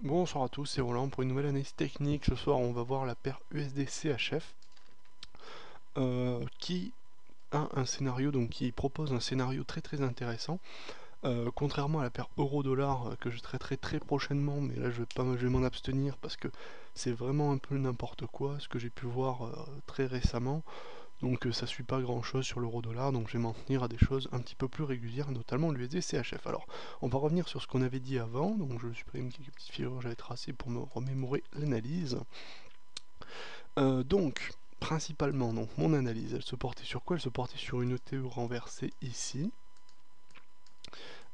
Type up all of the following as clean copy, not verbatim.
Bonsoir à tous, c'est Roland pour une nouvelle analyse technique. Ce soir, on va voir la paire USD CHF qui a un scénario, donc qui propose un scénario très intéressant. Contrairement à la paire euro-dollar que je traiterai très prochainement, mais là je vais m'en abstenir parce que c'est vraiment un peu n'importe quoi ce que j'ai pu voir très récemment. Donc ça suit pas grand chose sur l'euro-dollar, donc je vais m'en tenir à des choses un petit peu plus régulières, notamment l'USD CHF. Alors, on va revenir sur ce qu'on avait dit avant, donc je supprime quelques petites figures que j'avais tracées pour me remémorer l'analyse. Donc, principalement, donc, mon analyse, elle se portait sur quoi? Elle se portait sur une ETE renversée ici.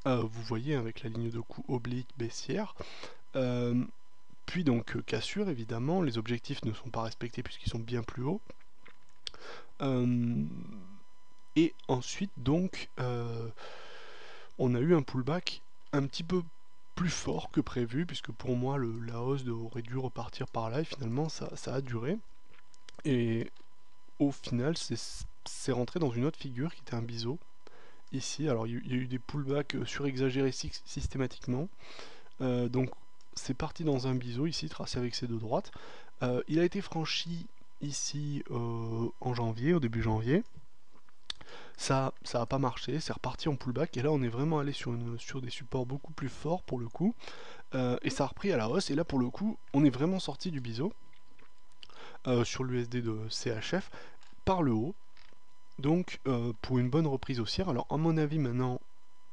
Vous voyez, avec la ligne de coup oblique baissière. Puis donc, cassure, évidemment, les objectifs ne sont pas respectés puisqu'ils sont bien plus hauts. Et ensuite, donc, on a eu un pullback un petit peu plus fort que prévu, puisque pour moi, la hausse aurait dû repartir par là, et finalement, ça a duré. Et au final, c'est rentré dans une autre figure qui était un biseau. Ici, alors il y a eu des pullbacks surexagérés systématiquement. Donc, c'est parti dans un biseau, ici, tracé avec ses deux droites. Il a été franchi ici en janvier, au début janvier. Ça a pas marché, c'est reparti en pullback et là on est vraiment allé sur des supports beaucoup plus forts pour le coup, et ça a repris à la hausse et là pour le coup on est vraiment sorti du biseau sur l'USD de CHF par le haut, donc pour une bonne reprise haussière. Alors à mon avis maintenant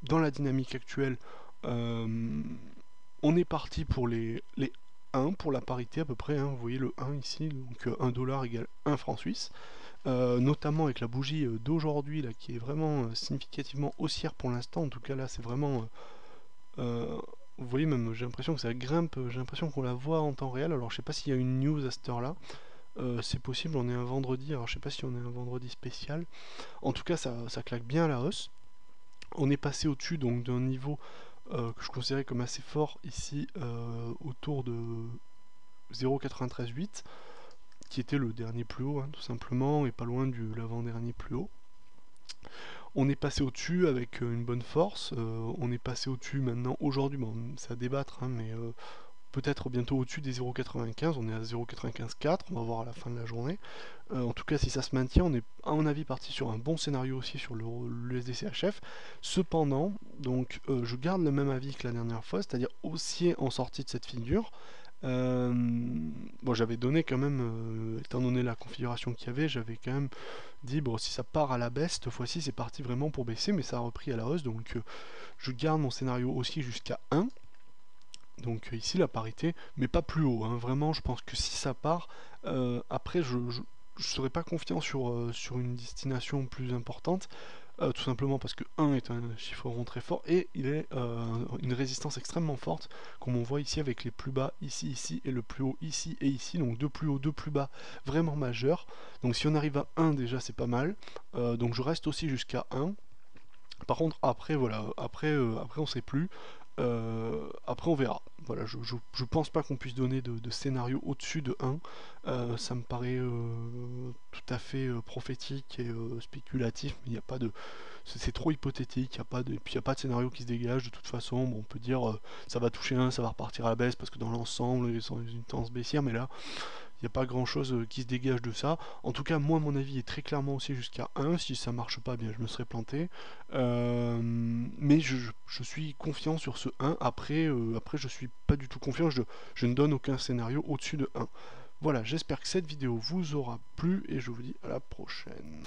dans la dynamique actuelle on est parti pour les 1 pour la parité à peu près, hein. Vous voyez le 1 ici, donc 1 dollar égale 1 franc suisse. Notamment avec la bougie d'aujourd'hui là qui est vraiment significativement haussière pour l'instant. En tout cas là c'est vraiment vous voyez, même j'ai l'impression que ça grimpe, j'ai l'impression qu'on la voit en temps réel. Alors je sais pas s'il y a une news à cette heure là, c'est possible, on est un vendredi, alors je sais pas si on est un vendredi spécial. En tout cas ça claque bien à la hausse. On est passé au-dessus donc d'un niveau que je considérais comme assez fort ici, autour de 0,938, qui était le dernier plus haut, hein, tout simplement, et pas loin de l'avant-dernier plus haut. On est passé au-dessus avec une bonne force, on est passé au-dessus maintenant aujourd'hui, bon c'est à débattre, hein, mais peut-être bientôt au-dessus des 0,95, on est à 0,954, on va voir à la fin de la journée. En tout cas si ça se maintient, on est à mon avis parti sur un bon scénario aussi sur l'USD-CHF. Cependant, donc je garde le même avis que la dernière fois, c'est-à-dire haussier en sortie de cette figure. Bon, j'avais donné quand même, étant donné la configuration qu'il y avait, j'avais quand même dit, bon, si ça part à la baisse, cette fois-ci c'est parti vraiment pour baisser, mais ça a repris à la hausse, donc je garde mon scénario haussier jusqu'à 1. Donc ici la parité, mais pas plus haut, hein. Vraiment, je pense que si ça part, après je ne serais pas confiant sur une destination plus importante. Tout simplement parce que 1 est un chiffre rond très fort et il est une résistance extrêmement forte, comme on voit ici avec les plus bas ici et le plus haut ici et ici, donc deux plus hauts, deux plus bas vraiment majeurs. Donc si on arrive à 1 déjà c'est pas mal, donc je reste aussi jusqu'à 1. Par contre après voilà, après on sait plus. Après on verra. Voilà, je pense pas qu'on puisse donner de scénario au-dessus de 1. Ça me paraît tout à fait prophétique et spéculatif, mais il n'y a pas de. C'est trop hypothétique, et puis il n'y a pas de scénario qui se dégage de toute façon. Bon, on peut dire ça va toucher 1, ça va repartir à la baisse parce que dans l'ensemble, ils sont une tendance baissière, mais là, il n'y a pas grand chose qui se dégage de ça. En tout cas, moi, mon avis est très clairement aussi jusqu'à 1. Si ça marche pas, bien, je me serais planté. Mais je suis confiant sur ce 1. Après, je suis pas du tout confiant. Je ne donne aucun scénario au-dessus de 1. Voilà, j'espère que cette vidéo vous aura plu et je vous dis à la prochaine.